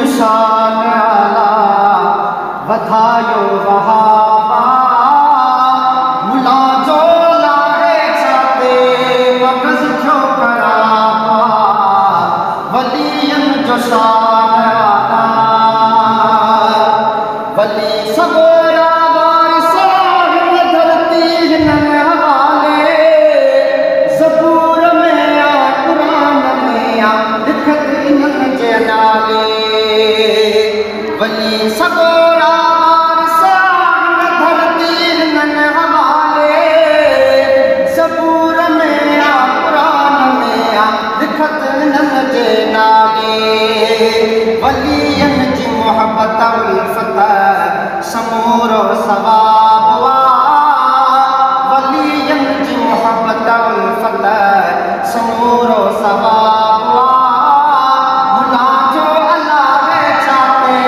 जो शान आला वधायो वहाबा मुला जो लाहे छाते मगज़ जो कराबा वलियन जो शान आला वली सगोरा वारिसा हिन धरती हिन हवाले ज़बूर में आ कुरान में आ लिखत इन्हनि जे नाले वली सगोरा वारिसा हिन धरती हिन हवाले ज़बूर में आ कुरान में आ लिखत इन्हनि जे नाले वलियन जी मोहब्बत उल्फत समूरो सवाब वलियन जी मोहब्बत उल्फत समूरो सवाब मुला जो अलाहे छाते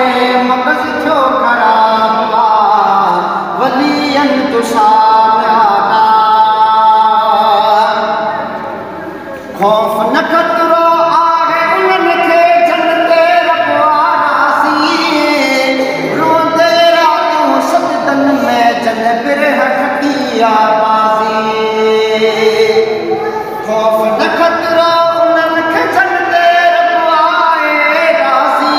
मगज़ जो खराब वलियन जो शान आला खौफ न खतरो आहे उन्हनि खे जन्नते रखवारासी रोंदे रातूं सजदन में जन बिरह खटी आवाज़ी खौफ न खतरो उन्हनि खे जन्नते रखवारासी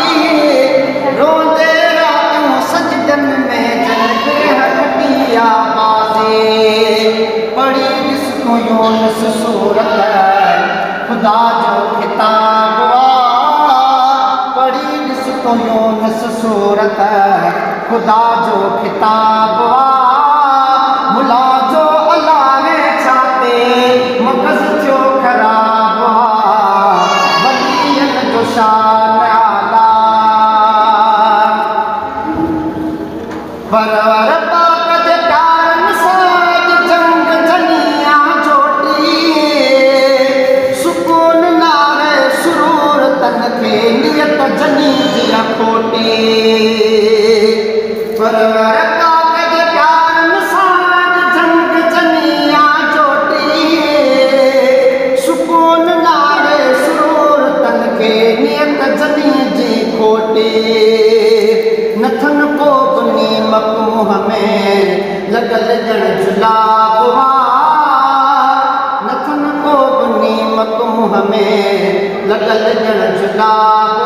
रोंदे रातूं सजदन में जन बिरह खटी आवाज़ी पढ़ी ॾिस तूं यूनुस सूरत खुदा जो किताब पढ़ी ॾिस तो यूनुस सूरत खुदा जो किताब मुला जो अलाहे छाते मगज़ जो खराब वलियन जो शान आला परवर पाक जे कारण साज जंग जनिया जोटी सुकून नारे सुरूर तन खे नियत जनी जी खोटी परवर पाक जे कारण साज जंग जनिया जोटी सुकून नारे सुरूर तन खे नियत जनी जी खोटी नथन को बुनी मकमूह में लगल जण जुलाब नथन को बुनी मकमूह में लगल जण जुलाब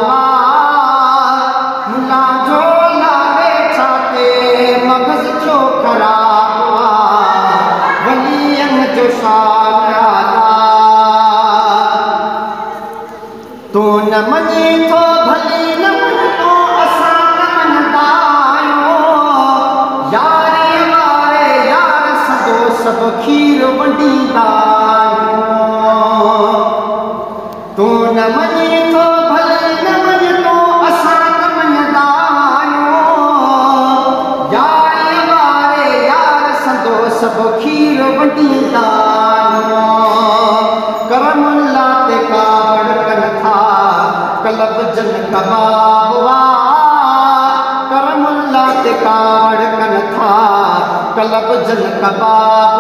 मुला जो लाहे छाते मगज़ जो खराब वलियन जो शान आला तू न मञे थो भली न मञो असां न मञंदा आहियूं यारे वारे यार सदो सभु खीर वंडींदा आहियूं तू न मञे थो भली न मञो असां न मञंदा आहियूं यारे वारे यार सदो सभु खीर वंडींदा आहियूं करमुल्ला ते कावड़ कन था कलब जन कबाब करमुल्ला ते कावड़ कन था कलब जन कबाब